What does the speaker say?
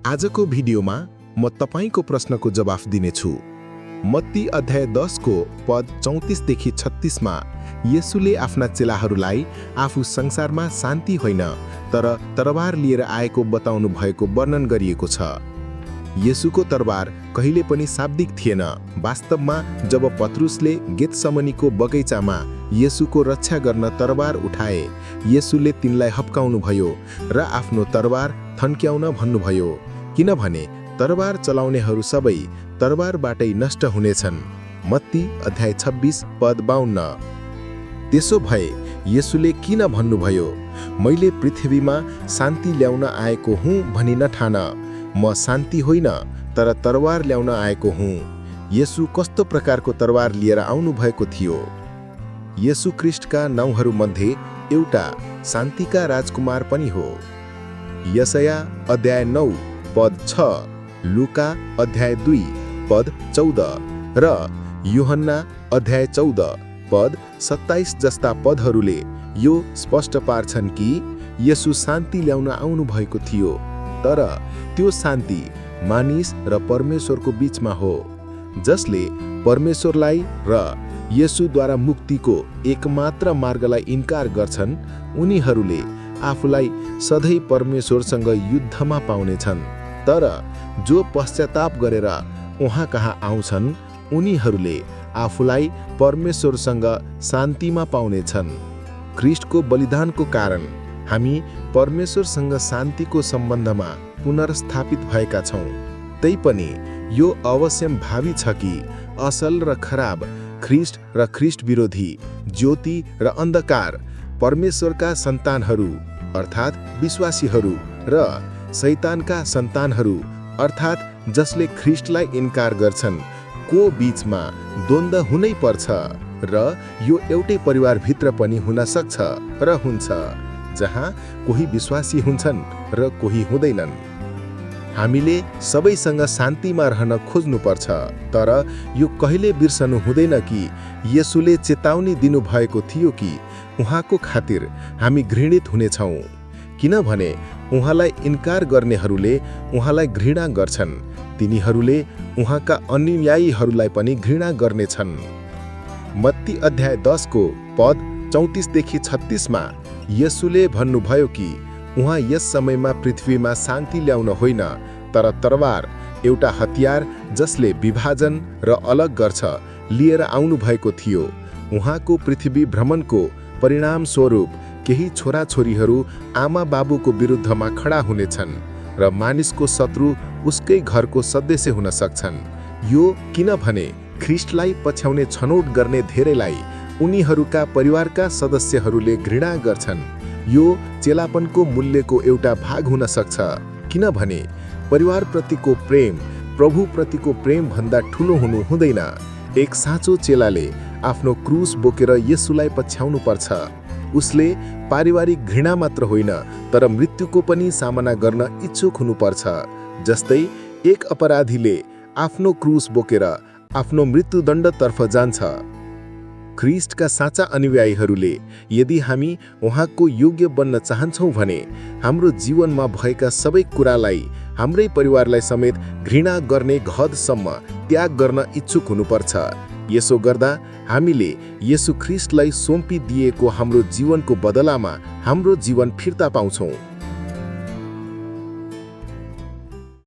आजको भिडियोमा म तपाईको प्रश्नको जवाफ दिनेछु। मत्ती अध्याय 10 को पद 34 देखि 36 मा येशूले आफ्ना चेलाहरूलाई आफू संसारमा शान्ति होइन तर तरबार लिएर आएको बताउनु भएको वर्णन गरिएको छ। येशूको तरबार कहिले पनि शाब्दिक थिएन। वास्तवमा जब पत्रुसले गेतसमनीको बगैँचामा येशूको रक्षा गर्न तरबार उठाए, येशूले तिनलाई हप्काउनु भयो र आफ्नो तरबार थन्क्याउन भन्नुभयो, किनभने तरबार चलाउनेहरू सबै तरबारबाटै नष्ट हुनेछन्। मत्ती अध्याय 26 पद 52। त्यसो भए येशूले किन भन्नुभयो, मैले पृथ्वीमा शान्ति ल्याउन आएको हुँ भनी नठान, म शान्ति होइन तर तरबार ल्याउन आएको हुँ। येशू कस्तो प्रकारको तरबार लिएर आउनु भएको थियो? येशू ख्रीष्टका नाउँहरूमध्ये एउटा शान्तिका राजकुमार पनि हो। यशाया अध्याय 9 पद 6, लुका अध्याय 2 पद 14 र यूहन्ना अध्याय 14 पद 27 जस्ता पदहरूले यो स्पष्ट पार्छन् कि येशू शान्ति ल्याउन आउनु भएको थियो। तर त्यो शान्ति मानिस र परमेश्वरको बीचमा हो। जसले परमेश्वरलाई र येशूद्वारा मुक्तिको एकमात्र मार्गलाई इन्कार गर्छन्, उनीहरूले आफूलाई सधैँ परमेश्वरसँग युद्धमा पाउनेछन्। तर जो पश्चाताप गरेर उहाँ कहाँ आउँछन्, उनीहरूले आफूलाई परमेश्वरसँग शान्तिमा पाउनेछन्। ख्रीष्टको बलिदानको कारण हामी परमेश्वरसँग शान्तिको सम्बन्धमा पुनर्स्थापित भएका छौँ। तैपनि यो अवश्यम्भावी छ कि असल र खराब, ख्रीष्ट र ख्रीष्ट विरोधी, ज्योति र अन्धकार, परमेश्वरका सन्तानहरू अर्थात् विश्वासीहरू र शैतानका सन्तानहरू अर्थात् जसले ख्रीष्टलाई इन्कार गर्छन्, को बीचमा द्वन्द्व हुनै पर्छ र यो एउटै परिवारभित्र पनि हुन सक्छ र हुन्छ, जहाँ कोही विश्वासी हुन्छन् र कोही हुँदैनन्। हामीले सबैसँग शान्तिमा रहन खोज्नुपर्छ, तर यो कहिले बिर्सनु हुँदैन कि येशूले चेतावनी दिनुभएको थियो कि उहाँको खातिर हामी घृणित हुनेछौँ, किनभने उहाँलाई इन्कार गर्नेहरूले उहाँलाई घृणा गर्छन्, तिनीहरूले उहाँका अनुयायीहरूलाई पनि घृणा गर्नेछन्। मत्ती अध्याय 10 को पद 34 देखि 36 मा येशूले भन्नुभयो कि उहाँ यस समयमा पृथ्वीमा शान्ति ल्याउन होइन तर तरबार, एउटा हतियार जसले विभाजन र अलग गर्छ, लिएर आउनु भएको थियो। उहाँको पृथ्वी भ्रमणको परिणाम स्वरूप केही छोराछोरीहरू आमा बाबुको विरुद्धमा खडा हुनेछन् र मानिसको शत्रु उसकै घरको सदस्य हुन सक्छन्। यो किनभने ख्रीष्टलाई पछ्याउने छनौट गर्ने धेरैलाई उनीहरूका परिवारका सदस्यहरूले घृणा गर्छन्। यो चेलापनको मूल्यको एउटा भाग हुन सक्छ, किनभने परिवारप्रतिको प्रेम प्रभुप्रतिको प्रेम भन्दा ठुलो हुनु हुँदैन। एक साँचो चेलाले आफ्नो क्रुस बोकेर येशूलाई पछ्याउनु पर्छ। उसले पारिवारिक घृणा मात्र होइन तर मृत्युको पनि सामना गर्न इच्छुक हुनुपर्छ। जस्तै एक अपराधीले आफ्नो क्रुस बोकेर आफ्नो मृत्युदण्डतर्फ जान्छ। ख्रीष्टका साँचा अनुयायीहरूले यदि हामी उहाँको योग्य बन्न चाहन्छौँ भने हाम्रो जीवनमा भएका सबै कुरालाई, हाम्रै परिवारलाई समेत घृणा गर्ने हदसम्म त्याग गर्न इच्छुक हुनुपर्छ। यसो गर्दा हामीले येशू ख्रीष्टलाई सुम्पिदिएको हाम्रो जीवनको बदलामा हाम्रो जीवन फिर्ता पाउँछौँ।